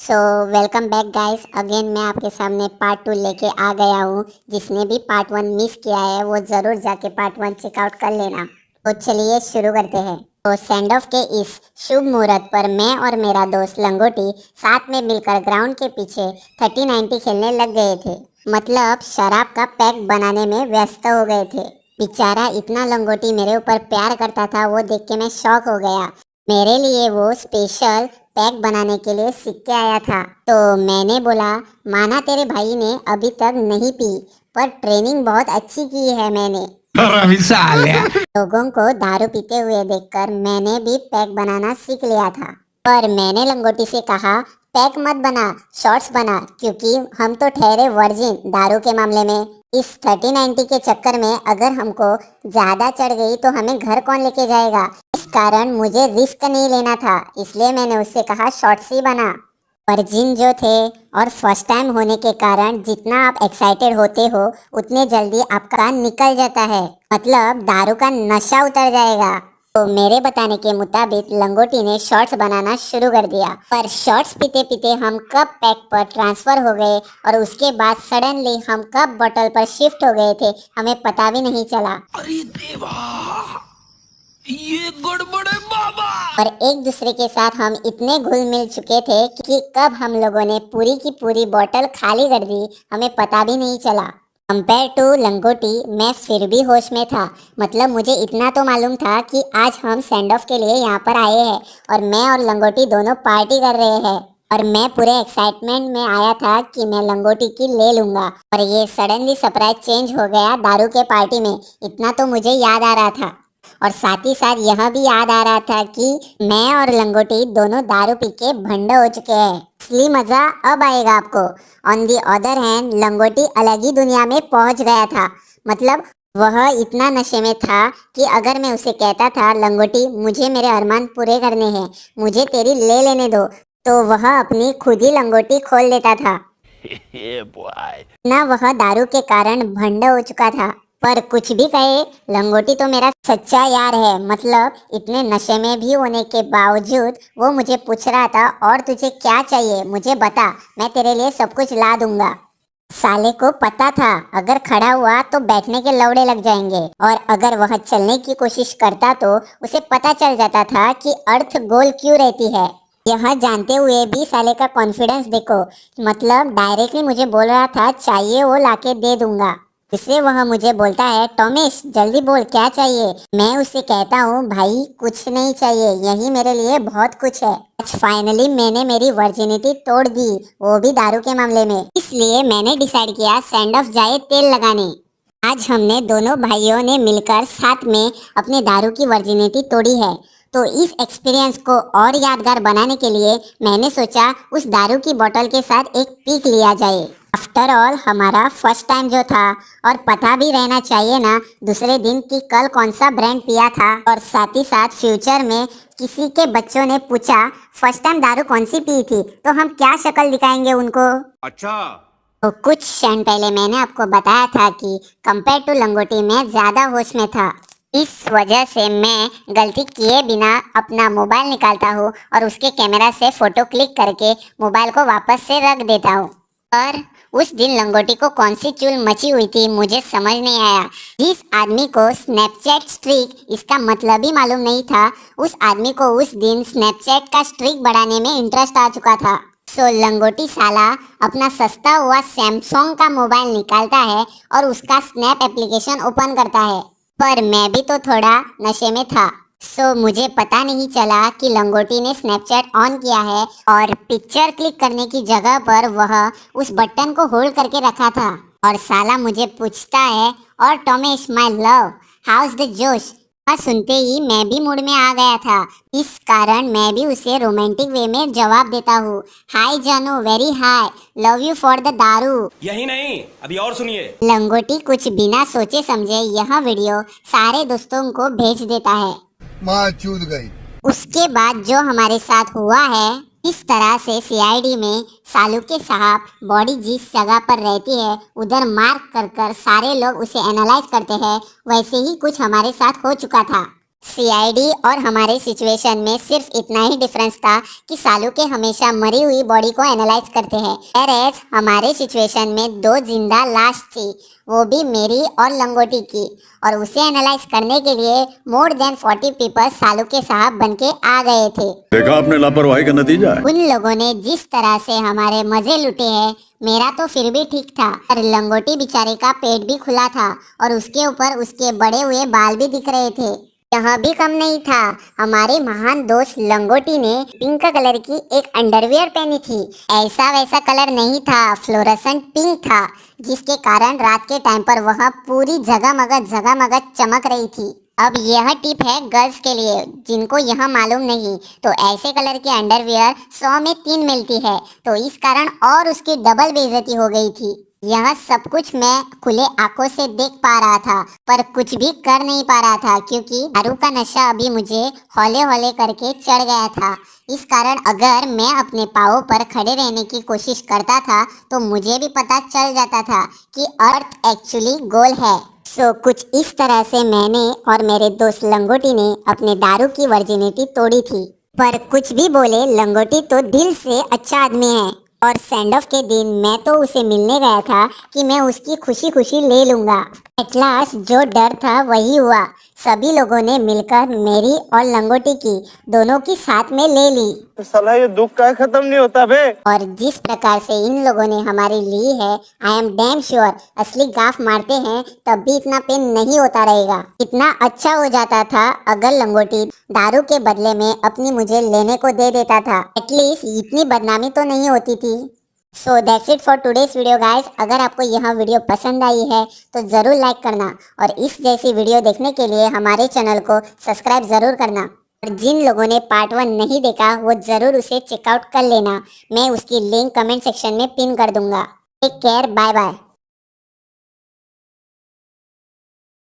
So welcome back guys. Again मैं आपके सामने पार्ट 2 लेके आ गया हूँ। जिसने भी पार्ट 1 मिस किया है वो ज़रूर जाके पार्ट 1 चेकआउट कर लेना। तो चलिए शुरू करते हैं। तो सेंड ऑफ के इस शुभ मुहूर्त पर मैं और मेरा दोस्त लंगोटी साथ में मिलकर ग्राउंड के पीछे 30-90 खेलने लग गए थे। मतलब शराब का पैक बनाने में व्यस्त हो गए थे। बेचारा इतना लंगोटी मेरे ऊपर प्यार करता था, वो देख के मैं शॉक हो गया। मेरे लिए वो स्पेशल पैक बनाने के लिए सीख के आया था। तो मैंने बोला, माना तेरे भाई ने अभी तक नहीं पी, पर ट्रेनिंग बहुत अच्छी की है मैंने। लोगों को दारू पीते हुए देखकर मैंने भी पैक बनाना सीख लिया था। पर मैंने लंगोटी से कहा, पैक मत बना, शॉर्ट्स बना, क्योंकि हम तो ठहरे वर्जिन दारू के मामले में। इस 30-90 के चक्कर में अगर हमको ज्यादा चढ़ गई तो हमें घर कौन लेके जाएगा। इस कारण मुझे रिस्क नहीं लेना था, इसलिए मैंने उससे कहा शॉर्ट्स ही बना। वर्जिन जो थे और फर्स्ट टाइम होने के कारण जितना आप एक्साइटेड होते हो उतने जल्दी आपका निकल जाता है, मतलब दारू का नशा उतर जाएगा। तो मेरे बताने के मुताबिक लंगोटी ने शॉर्ट्स बनाना शुरू कर दिया। पर शॉर्ट्स पीते पीते हम कब पैक पर ट्रांसफर हो गए और उसके बाद सडनली हम कब बॉटल पर शिफ्ट हो गए थे हमें पता भी नहीं चला। अरे देवा, ये गड़बड़ है बाबा। और एक दूसरे के साथ हम इतने घुल मिल चुके थे कि कब हम लोगों ने पूरी की पूरी बोतल खाली कर दी हमें पता भी नहीं चला। कंपेयर टू लंगोटी मैं फिर भी होश में था। मतलब मुझे इतना तो मालूम था कि आज हम सेंड ऑफ के लिए यहाँ पर आए हैं और मैं और लंगोटी दोनों पार्टी कर रहे हैं। और मैं पूरे एक्साइटमेंट में आया था कि मैं लंगोटी की ले लूंगा, और ये सडनली सरप्राइज चेंज हो गया दारू के पार्टी में। इतना तो मुझे याद आ रहा था। और साथ ही साथ यह भी याद आ रहा था कि मैं और लंगोटी दोनों दारू पी के भंड हो चुके हैं। असली मजा अब आएगा आपको। ऑन दी अदर हैंड लंगोटी अलग ही दुनिया में पहुंच गया था। मतलब वह इतना नशे में था कि अगर मैं उसे कहता था, लंगोटी मुझे मेरे अरमान पूरे करने हैं, मुझे तेरी ले लेने दो, तो वह अपनी खुद ही लंगोटी खोल देता था। ना वह दारू के कारण भंड हो चुका था। पर कुछ भी कहे, लंगोटी तो मेरा सच्चा यार है। मतलब इतने नशे में भी होने के बावजूद वो मुझे पूछ रहा था, और तुझे क्या चाहिए मुझे बता, मैं तेरे लिए सब कुछ ला दूंगा। साले को पता था अगर खड़ा हुआ तो बैठने के लौड़े लग जाएंगे, और अगर वह चलने की कोशिश करता तो उसे पता चल जाता था कि अर्थ गोल क्यों रहती है। यह जानते हुए भी साले का कॉन्फिडेंस देखो। मतलब डायरेक्टली मुझे बोल रहा था चाहिए वो लाके दे दूंगा। इससे वह मुझे बोलता है, टॉमिश जल्दी बोल क्या चाहिए। मैं उसे कहता हूँ, भाई कुछ नहीं चाहिए, यही मेरे लिए बहुत कुछ है। आज फाइनली मैंने मेरी वर्जिनिटी तोड़ दी, वो भी दारू के मामले में। इसलिए मैंने डिसाइड किया सेंड ऑफ जाए तेल लगाने। आज हमने दोनों भाइयों ने मिलकर साथ में अपने दारू की वर्जिनिटी तोड़ी है। तो इस एक्सपीरियंस को और यादगार बनाने के लिए मैंने सोचा उस दारू की बोतल के साथ एक पीक लिया जाए। आफ्टर ऑल हमारा फर्स्ट टाइम जो था, और पता भी रहना चाहिए ना दूसरे दिन कि कल कौन सा ब्रांड पिया था। और साथ ही साथ फ्यूचर में किसी के बच्चों ने पूछा फर्स्ट टाइम दारू कौन सी पी थी, तो हम क्या शक्ल दिखाएंगे उनको। अच्छा, तो कुछ क्षण पहले मैंने आपको बताया था कि कंपेयर टू लंगोटी में ज्यादा होश में था। इस वजह से मैं गलती किए बिना अपना मोबाइल निकालता हूँ और उसके कैमरा से फोटो क्लिक करके मोबाइल को वापस से रख देता हूँ। पर उस दिन लंगोटी को कौन सी चूल मची हुई थी मुझे समझ नहीं आया। जिस आदमी को स्नैपचैट स्ट्रीक इसका मतलब ही मालूम नहीं था, उस आदमी को उस दिन स्नैपचैट का स्ट्रीक बढ़ाने में इंटरेस्ट आ चुका था। सो लंगोटी साला अपना सस्ता हुआ सैमसंग का मोबाइल निकालता है और उसका स्नैप एप्लीकेशन ओपन करता है। पर मैं भी तो थोड़ा नशे में था, सो मुझे पता नहीं चला कि लंगोटी ने स्नैपचैट ऑन किया है और पिक्चर क्लिक करने की जगह पर वह उस बटन को होल्ड करके रखा था। और साला मुझे पूछता है, और टॉमेश माय लव हाउस द जोश। और सुनते ही मैं भी मूड में आ गया था। इस कारण मैं भी उसे रोमांटिक वे में जवाब देता हूँ, हाय जानू very hi, love you for the दारू। यही नहीं, अभी और सुनिए। लंगोटी कुछ बिना सोचे समझे यह वीडियो सारे दोस्तों को भेज देता है। माँ चूत गई। उसके बाद जो हमारे साथ हुआ है, इस तरह से सीआईडी में सालू के साहब बॉडी जिस जगह पर रहती है उधर मार्क कर कर सारे लोग उसे एनालाइज करते हैं, वैसे ही कुछ हमारे साथ हो चुका था। सीआईडी और हमारे सिचुएशन में सिर्फ इतना ही डिफरेंस था कि सालू के हमेशा मरी हुई बॉडी को एनालाइज करते हैं, whereas हमारे सिचुएशन में 2 जिंदा लाश थी, वो भी मेरी और लंगोटी की, और उसे एनालाइज करने के लिए मोर देन 40 पीपल सालू के साहब बन के आ गए थे। देखा आपने लापरवाही का नतीजा है। उन लोगों ने जिस तरह से हमारे मजे लुटे हैं, मेरा तो फिर भी ठीक था, पर लंगोटी बेचारे का पेट भी खुला था और उसके ऊपर उसके बड़े हुए बाल भी दिख रहे थे। यह भी कम नहीं था, हमारे महान दोस्त लंगोटी ने पिंक कलर की एक अंडरवियर पहनी थी। ऐसा वैसा कलर नहीं था, फ्लोरेसेंट पिंक था, जिसके कारण रात के टाइम पर वह पूरी जगमग चमक रही थी। अब यह टिप है गर्ल्स के लिए जिनको यह मालूम नहीं, तो ऐसे कलर की अंडरवियर 100 में 3 मिलती है, तो इस कारण और उसकी डबल बेइज्जती हो गई थी। यह सब कुछ मैं खुले आंखों से देख पा रहा था, पर कुछ भी कर नहीं पा रहा था क्योंकि दारू का नशा अभी मुझे हौले हौले करके चढ़ गया था। इस कारण अगर मैं अपने पाँवों पर खड़े रहने की कोशिश करता था तो मुझे भी पता चल जाता था कि अर्थ एक्चुअली गोल है। सो कुछ इस तरह से मैंने और मेरे दोस्त लंगोटी ने अपने दारू की वर्जिनिटी तोड़ी थी। पर कुछ भी बोले, लंगोटी तो दिल से अच्छा आदमी है, और सेंड ऑफ के दिन मैं तो उसे मिलने गया था कि मैं उसकी खुशी खुशी ले लूंगा। एट लास्ट जो डर था वही हुआ, सभी लोगों ने मिलकर मेरी और लंगोटी की दोनों की साथ में ले ली। तो साला ये दुख का खत्म नहीं होता बे। और जिस प्रकार से इन लोगों ने हमारी ली है, आई एम डैम श्योर असली गाफ मारते हैं तब भी इतना पेन नहीं होता रहेगा। इतना अच्छा हो जाता था अगर लंगोटी दारू के बदले में अपनी मुझे लेने को दे देता था, एटलीस्ट इतनी बदनामी तो नहीं होती थी। So that's it for today's video guys. अगर आपको यह वीडियो पसंद आई है तो ज़रूर लाइक करना, और इस जैसी वीडियो देखने के लिए हमारे चैनल को सब्सक्राइब ज़रूर करना। और जिन लोगों ने पार्ट 1 नहीं देखा वो ज़रूर उसे चेकआउट कर लेना, मैं उसकी लिंक कमेंट सेक्शन में पिन कर दूंगा। Take care, bye bye.